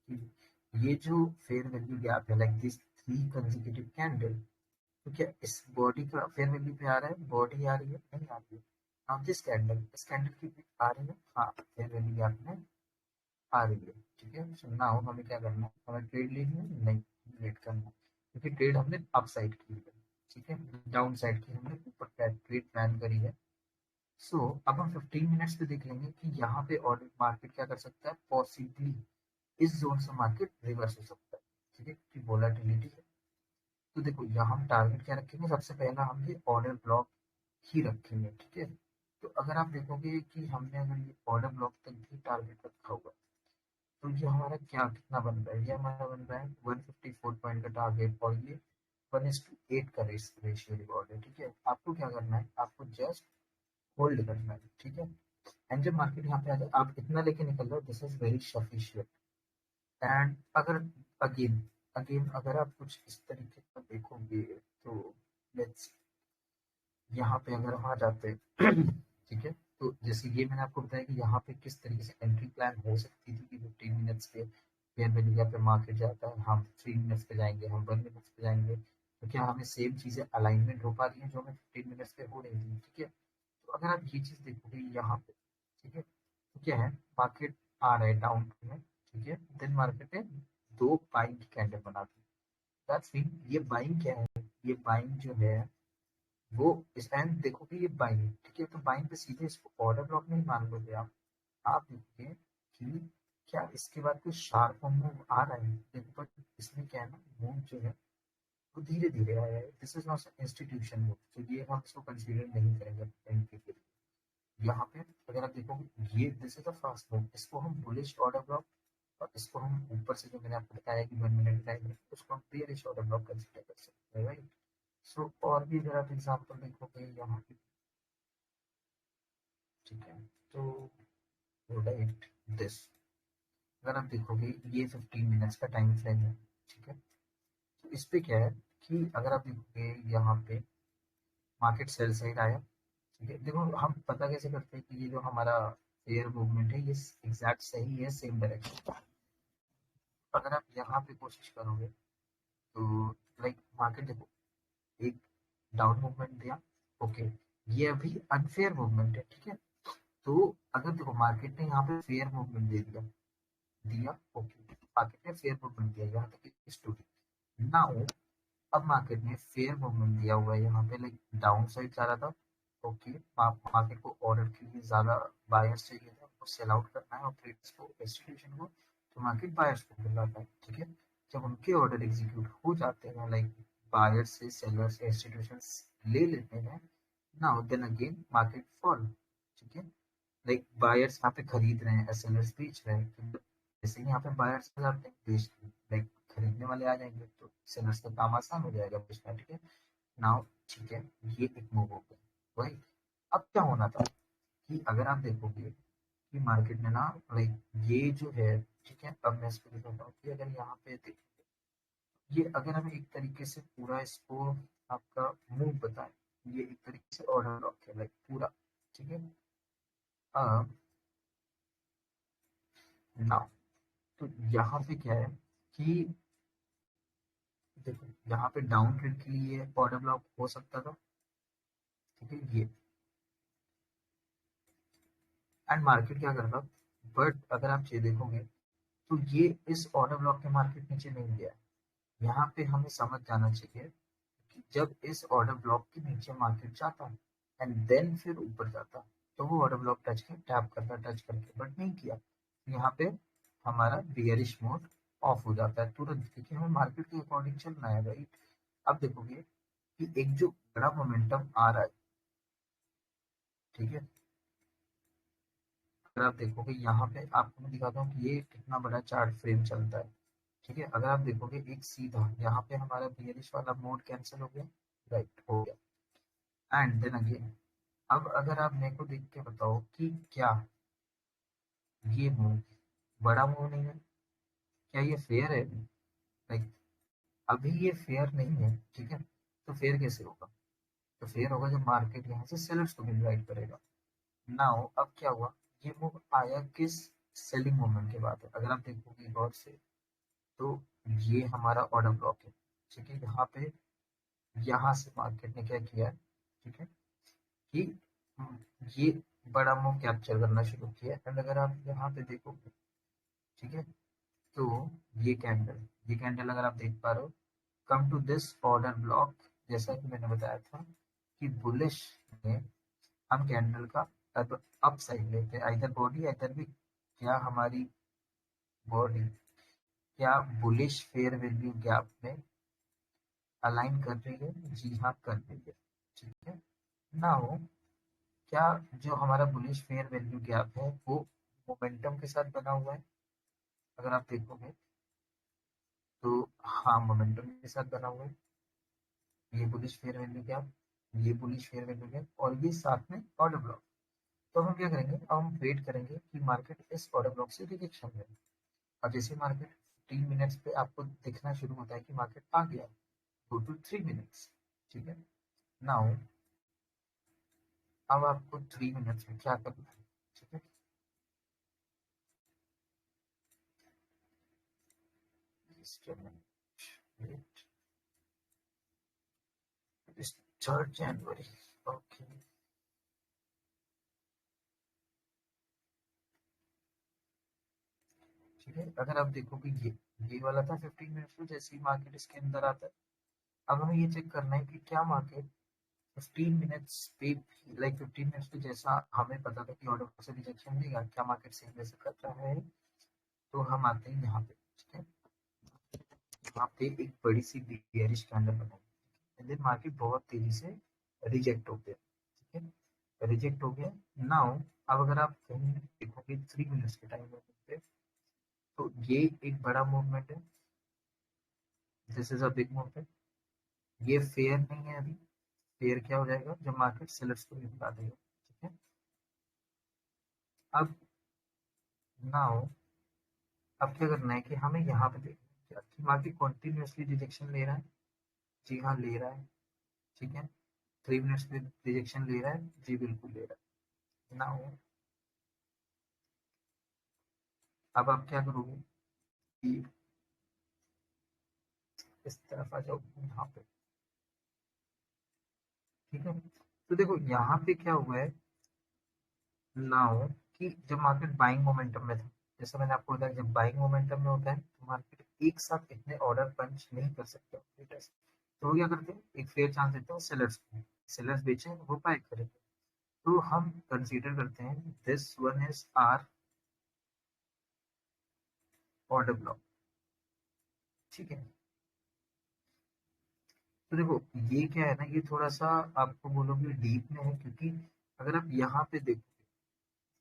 कि ये जो फेयर वैल्यू गैप है, लाइक दिस 3 कंसेक्यूटिव कैंडल, तो क्या इस बॉडी का फेयर वैल्यू पे आ रहा है, बॉडी आ रही है, नहीं आ रही है। अब दिस कैंडल, इस कैंडल की भी आ रही है, हाँ फेयर वैल्यू गैप में आ रही है, ठीक है। सो नाउ हमें क्या करना है, हमें ट्रेड लेनी है, नहीं वेट करना है, क्योंकि ट्रेड हमने अप साइड की है, ठीक है, डाउन साइड की हमने ऊपर ट्रेड प्लान करी है। सो अब हम 15 मिनट्स पे देख लेंगे कि यहाँ पे ऑर्डर मार्केट क्या कर सकता है, पॉसिबली इस जोन से मार्केट रिवर्स हो सकता है, ठीक है, क्योंकि वोलाटिलिटी है। तो देखो यहाँ हम टारगेट क्या रखेंगे, सबसे पहला हम ये ऑर्डर ब्लॉक ही रखेंगे, ठीक है। तो अगर आप देखोगे कि हमने अगर ये ऑर्डर ब्लॉक तक भी टारगेट रखा हुआ, तो ये हमारा क्या कितना बन रहा है, ये हमारा बन रहा है 154 पॉइंट का टारगेट, और ये 1:8 का रेशियो रिवॉर्ड है, ठीक है। आपको क्या करना है, आपको जस्ट होल्ड करना है, ठीक है। एंड जब मार्केट यहाँ पे आ जाए, आप इतना लेके निकल लो, this is very sufficient. And अगर अगेन अगेन अगर आप कुछ इस तरीके का देखोगे, तो लेट्स यहाँ पे अगर हम आ जाते ठीक है, तो जैसे ये मैंने आपको बताया कि यहाँ पे किस तरीके से एंट्री प्लान हो सकती थी कि 15 मिनट्स पे फेयर वैल्यू गैप पे मार्केट जाता है, हम 3 मिनट्स पे जाएंगे, हम 1 मिनट्स पे जाएंगे, तो क्या हमें सेम चीजें अलाइनमेंट हो पा रही है जो हमें 15 मिनट्स पे हो रही थी। ठीक है, तो अगर आप ये चीज देखोगे यहाँ पे, ठीक है, तो क्या है, मार्केट आ रहा है डाउन में, ठीक है, देन मार्केट ने दो बाइंग की कैंडल बना दी, दैट्स मीन ये बाइंग क्या है, ये बाइंग जो है वो इस टाइम देखोगे ये बाइंग, ठीक है, तो बाइंग पे सीधे इसको ऑर्डर ब्लॉक नहीं मान लोगे आप देखोगे कि क्या इसके बाद कोई शार्प मूव आ रहा है, देखो बट इसमें क्या है ना, मूव जो है वो धीरे धीरे आया है, this is not institution move, तो ये हम इसको कंसीडर नहीं करेंगे एंट्री के लिए। यहाँ पे अगर आप देखोगे ये this is a fast move, इसको हम बुलिश ऑर्डर ब्लॉक, और इसको हम ऊपर से जो मैंने आपको बताया कि 1 मिनट टाइम है उसको हम बेयरिश ऑर्डर ब्लॉक कंसीडर कर सकते हैं, राइट। सो और भी अगर आप एग्जाम्पल देखोगे यहाँ पे, ठीक है, तो राइट दिस, अगर आप देखोगे ये 15 मिनट्स का टाइम फ्रेम है, ठीक है, तो इस पे क्या है कि अगर आप देखोगे यहाँ पे मार्केट सेल साइड आया, ठीक है, देखो हम पता कैसे करते हैं कि ये जो हमारा फेयर मूवमेंट है ये एग्जैक्ट सही है, सेम डायरेक्शन। अगर आप यहाँ पे कोशिश करोगे तो लाइक मार्केट देखो एक डाउन मूवमेंट दिया, ओके, ये अभी अनफेयर मूवमेंट है, ठीक है, तो अगर देखो मार्केट ने यहाँ पे फेयर मूवमेंट दे दिया, ओके, मार्केट ने फेयर मूवमेंट दिया यहाँ तक स्टूडेंट, नाउ अब मार्केट में फेयर मूवमेंट दिया हुआ है यहाँ पे, लाइक डाउन साइड जा रहा था, ओके, मार्केट को ऑर्डर के लिए ज्यादा बायर्स चाहिए था, उनको सेल आउट करना है और ट्रेडर्स को, इंस्टीट्यूशन को, तो मार्केट बायर्स को मिल जाता है, ठीक है, जब उनके ऑर्डर एग्जीक्यूट हो जाते हैं, लाइक बायर्स से सेलर्स से इंस्टीट्यूशन ले लेते हैं, now then again market fall, ठीक है, लाइक बायर्स यहाँ पे खरीद रहे हैं, सेलर्स बेच रहे हैं, जैसे ही यहाँ पे बायर्स आ जाते हैं बेच, लाइक खरीदने वाले आ जाएंगे तो सेलर्स का काम आसान हो जाएगा बेचना, ठीक है, नाउ ठीक है, ये एक मूव हो गया, राइट। अब क्या होना था कि अगर आप देखोगे कि मार्केट में ना, लाइक ये जो है, ठीक है, अब मैं इसको दिखाता हूँ कि अगर यहाँ पे ये अगर हम एक तरीके से पूरा इसको आपका मूव बताएं, ये एक तरीके से ऑर्डर ब्लॉक है लाइक पूरा, ठीक है, अब नाउ तो यहाँ पे क्या है कि देखो यहाँ पे डाउन ट्रेड के लिए ऑर्डर ब्लॉक हो सकता था, ठीक है, ये एंड मार्केट क्या करता, बट अगर आप ये देखोगे तो ये इस ऑर्डर ब्लॉक के मार्केट नीचे नहीं गया, यहाँ पे हमें समझ जाना चाहिए कि जब इस ऑर्डर ब्लॉक के नीचे मार्केट जाता है एंड देन फिर ऊपर जाता, तो वो ऑर्डर ब्लॉक टच कर टैप करता टच करके, बट नहीं किया, यहाँ पे हमारा बियरिश मोड ऑफ हो जाता है तुरंत, क्योंकि हमें मार्केट के अकॉर्डिंग चलना है, राइट। अब देखोगे कि एक जो बड़ा मोमेंटम आ रहा है, ठीक है, अगर आप देखोगे यहाँ पे आपको मैं दिखाता हूँ कि ये कितना बड़ा चार्ट फ्रेम चलता है, ठीक है, अगर आप देखोगे एक सीधा यहाँ पे हमारा बियरिश वाला मोड कैंसिल हो गया, राइट हो गया, एंड देन अगेन अब अगर आप मेरे को देख के बताओ कि क्या ये मूव बड़ा मूव नहीं है, क्या ये फेयर है, लाइक अभी ये फेयर नहीं है, ठीक है, तो फेयर कैसे होगा, तो फेयर होगा जब मार्केट यहाँ से सेलर्स को इनवाइट करेगा, नाउ अब क्या हुआ, ये मूव आया किस सेलिंग मोमेंट के बाद है, अगर आप देखोगे गौर से तो ये हमारा ऑर्डर ब्लॉक है, ठीक है, यहाँ पे यहाँ से मार्केट ने क्या किया है, ठीक है, कि ये बड़ा मूव कैप्चर करना शुरू किया, एंड अगर आप यहाँ पे देखोगे, ठीक है, तो ये कैंडल अगर आप देख पा रहे हो, come to this order block, जैसा कि मैंने बताया था कि बुलिश में हम कैंडल का अब अप साइड लेते हैं, इधर बॉडी इधर भी, क्या हमारी बॉडी क्या बुलिश फेयर वैल्यू गैप में अलाइन कर रही है, जी हाँ कर रही है, ठीक है, नाउ क्या जो हमारा बुलिश फेयर वैल्यू गैप है वो मोमेंटम के साथ बना हुआ है, अगर आप देखोगे तो हाँ मोमेंटम के साथ बना हुआ है, ये बुलिश फेयर वैल्यू गैप, ये बुलिश फेयर वैल्यू गैप और ये साथ में ऑर्डर ब्लॉक, तो हम क्या करेंगे, अब हम वेट करेंगे कि मार्केट इस ऑर्डर ब्लॉक से रिजेक्शन में, और जैसे मार्केट 3 मिनट्स पे आपको दिखना शुरू होता है कि मार्केट आ गया, 2 to 3 मिनट्स, ठीक है, नाउ अब आपको 3 मिनट्स में क्या करना है, ठीक है। Just a minute. Wait. It is 3rd January. Okay. ठीक है, अगर आप देखो कि ये वाला था 15 मिनट्स में, जैसे ही मार्केट इसके अंदर आता है, अब हमें ये चेक करना है कि क्या मार्केट 15 मिनट्स पे, लाइक 15 मिनट्स पे जैसा हमें पता था कि ऑर्डर से रिजेक्शन देगा, क्या मार्केट सेम वैसे कर रहा है। तो हम आते हैं यहाँ पे, ठीक है। यहाँ पे एक बड़ी सी बियरिश कैंडल बनाई, एंड देन मार्केट बहुत तेजी से रिजेक्ट हो गया, ठीक है। रिजेक्ट हो गया। नाउ अब अगर आप कहीं देखोगे 3 मिनट्स के टाइम पे, तो ये एक बड़ा मूवमेंट है, this is a big movement. ये फेयर नहीं है अभी। फेयर क्या हो जाएगा जब मार्केट सेलर्स को निकला देगा, ठीक है। अब नाउ अब क्या करना है कि हमें यहाँ पे देखना है कि मार्केट कॉन्टिन्यूसली रिजेक्शन ले रहा है। जी हाँ, ले रहा है, ठीक है। 3 मिनट्स में रिजेक्शन ले रहा है, जी बिल्कुल ले रहा है। नाउ अब आप क्या करोगे कि इस तरफ आ जाओ यहाँ पे, ठीक है। तो देखो यहाँ पे क्या हुआ है नाउ, कि जब मार्केट बाइंग मोमेंटम में था, जैसे मैंने आपको बताया, जब बाइंग मोमेंटम में होता है तो मार्केट एक साथ इतने ऑर्डर पंच नहीं कर सकते ऑपरेटर्स। तो वो क्या करते हैं, एक फेयर चांस देते हैं सेलर्स को, सेलर्स बेचें वो बाय करेंगे। तो हम कंसीडर करते हैं this one is our order block, ठीक है। तो देखो ये क्या है ना, ये थोड़ा सा आपको बोलोगे डीप में है, क्योंकि अगर आप यहाँ पे देखो,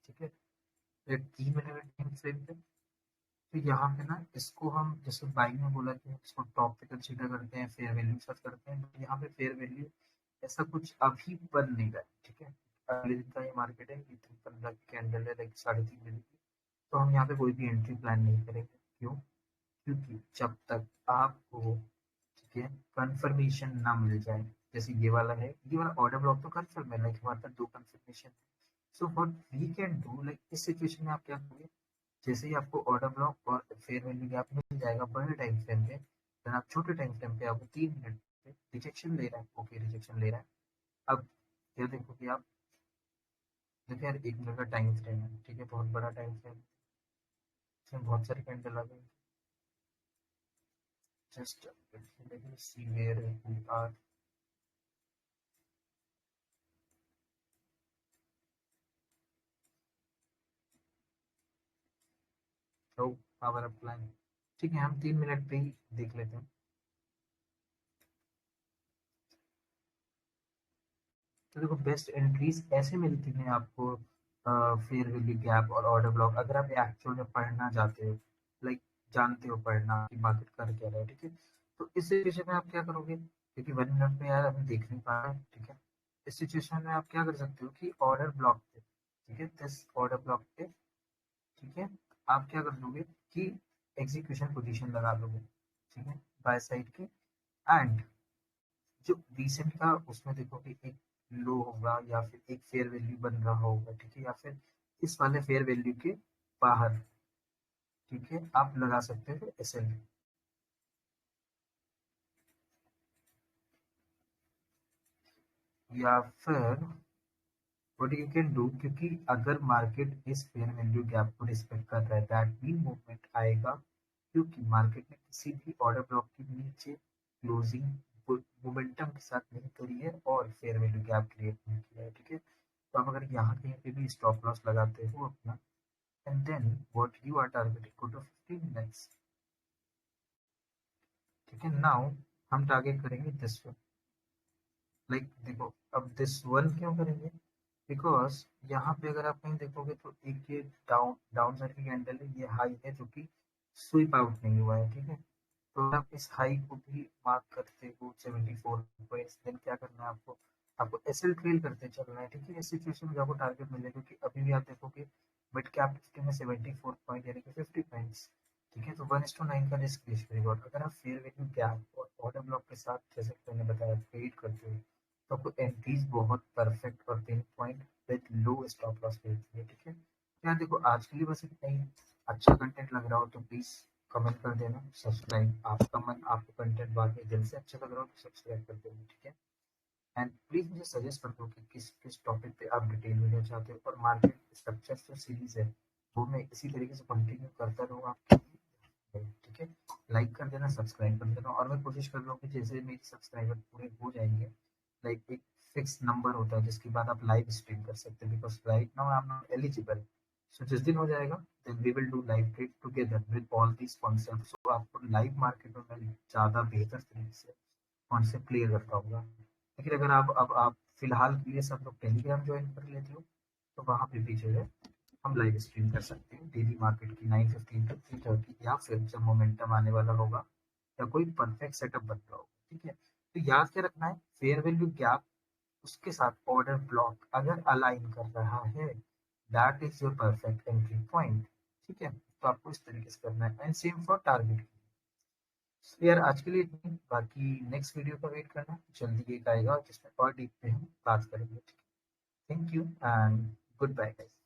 ठीक है, 3 मिनट टाइम फ्रेम पे, तो यहाँ पे ना इसको हम जैसे बाइंग में बोला कि इसको टॉप पे कंसीडर करते हैं, फेयर वैल्यू सर्च करते हैं, तो यहाँ पे फेयर वैल्यू ऐसा कुछ अभी बन नहीं रहा है, ठीक है। अगले दिन का ये मार्केट है, ये 15 की कैंडल है, लाइक 3.5 बजे की। तो हम यहाँ पे कोई भी एंट्री प्लान नहीं करेंगे, क्यों? क्योंकि जब तक आपको, ठीक है, कंफर्मेशन ना मिल जाए, जैसे ये वाला है, ये वाला ऑर्डर ब्लॉक तो कंफर्म है, लाइक हमारे पास 2 confirmation. So what we can do, like इस सिचुएशन में आप क्या करोगे, जैसे ही आपको ऑर्डर ब्लॉक और फेयर वैल्यू गैप मिल जाएगा बड़े टाइम फ्रेम पे, देन आप छोटे टाइम फ्रेम पे आपको 3 मिनट पे रिजेक्शन ले रहा है, ओके रिजेक्शन ले रहा है। अब क्या देखोगे आप, देखिए यार 1 मिनट का टाइम फ्रेम है, ठीक है, बहुत बड़ा टाइम फ्रेम, इसमें बहुत सारी कैंडल आ गई। Just see where we are. तो पावर अप्लाई, ठीक है, हम 3 मिनट पे ही देख लेते हैं। तो देखो बेस्ट एंट्रीज ऐसे मिलती हैं आपको, फेयर वैल्यू गैप और ऑर्डर ब्लॉक, अगर आप एक्चुअल में पढ़ना चाहते हो, लाइक जानते हो पढ़ना कि मार्केट कर क्या रहा है, ठीक है। तो इस सिचुएशन में आप क्या करोगे, क्योंकि 1 मिनट में यार हम देख नहीं पा रहे हैं, ठीक है। इस सिचुएशन में आप क्या कर सकते हो कि ऑर्डर ब्लॉक पे, ठीक है, दिस ऑर्डर ब्लॉक पे, ठीक है, आप क्या कर दोगे कि एग्जीक्यूशन पोजीशन लगा दोगे, ठीक है, बाय साइड की। एंड जो रिसेंट का उसमें देखो कि एक लो होगा या फिर एक फेयर वैल्यू बन रहा होगा, ठीक है, या फिर इस वाले फेयर वैल्यू के बाहर, ठीक है, आप लगा सकते हो एस एल। या फिर व्हाट यू कैन डू, क्योंकि अगर मार्केट इस फेयर वैल्यू गैप को रिस्पेक्ट कर रहा है, दैट मीन मूवमेंट आएगा, क्योंकि मार्केट ने किसी भी ऑर्डर ब्लॉक के नीचे क्लोजिंग मोमेंटम के साथ नहीं करी है और फेयर वैल्यू गैप क्रिएट नहीं किया है, ठीक है। तो आप अगर यहाँ कहीं पे भी स्टॉप लॉस लगाते हो अपना, and then what you are targeting go to 15 minutes, ठीक है। नाउ हम टारगेट करेंगे दिस वन, लाइक देखो अब दिस वन क्यों करेंगे, बिकॉज यहाँ पे अगर आप कहीं देखोगे तो एक ये डाउन साइड की कैंडल है, ये हाई है जो कि स्वीप आउट नहीं हुआ है, ठीक है। तो आप इस हाई को भी मार्क करते हो 74 पॉइंट्स, देन क्या करना है आपको, आपको एसएल ट्रेल करते चलना है, ठीक है। इस सिचुएशन में आपको टारगेट मिलेगा, क्योंकि अभी भी आप देखोगे मिड कैप निफ्टी में 74 पॉइंट यानी कि 50 पॉइंट्स, ठीक है। तो 1:9 का रिस्क रेशियो रिवॉर्ड, अगर आप फेयर वैल्यू गैप और ऑर्डर ब्लॉक के साथ, जैसे कि मैंने बताया, ट्रेड करते हो, तो आपको एंट्रीज बहुत परफेक्ट और pin point with low stop loss मिलती है। ठीक है, यार देखो आज के लिए बस इतना ही। अच्छा कंटेंट लग रहा हो तो प्लीज कमेंट कर देना, सब्सक्राइब, आपका मन आपको कंटेंट वाकई दिल से अच्छा लग रहा हो तो सब्सक्राइब कर देना। ठीक है, एंड प्लीज मुझे सजेस्ट कर दो कि किस किस टॉपिक पे आप डिटेल वीडियो चाहते हो, और मार्केट स्ट्रक्चर जो सीरीज है वो मैं इसी तरीके से कंटिन्यू करता रहूँ आपके लिए। ठीक है, लाइक कर देना, सब्सक्राइब कर देना, और मैं कोशिश कर रहा हूँ कि जैसे मेरी सब्सक्राइबर पूरे हो जाएंगे, लाइक एक फिक्स नंबर होता है जिसके बाद आप लाइव स्ट्रीम कर सकते हैं, because right now I am not eligible. So जिस दिन हो जाएगा then we will do live trade together with all these concept, so आपको लाइव मार्केट में मैं ज़्यादा बेहतर तरीके से कॉन्सेप्ट क्लियर कर पाऊंगा। लेकिन अगर आप फिलहाल के लिए सब लोग टेलीग्राम ज्वाइन कर लेते हो तो वहाँ पे भी जो है हम लाइव स्ट्रीम कर सकते हैं डेली मार्केट की 9:15 टू 3:30, या फिर जब मोमेंटम आने वाला होगा या कोई परफेक्ट सेटअप बन रहा होगा। ठीक है, तो याद क्या रखना है, फेयर वैल्यू गैप उसके साथ ऑर्डर ब्लॉक अगर अलाइन कर रहा है, that is your perfect entry point. ठीक है, तो आपको इस तरीके से करना है, एंड सेम फॉर टारगेट। तो यार आज के लिए इतनी, बाकी नेक्स्ट वीडियो का वेट करना, जल्दी एक आएगा जिसमें और डीप पे हम बात करेंगे। Thank you and goodbye guys.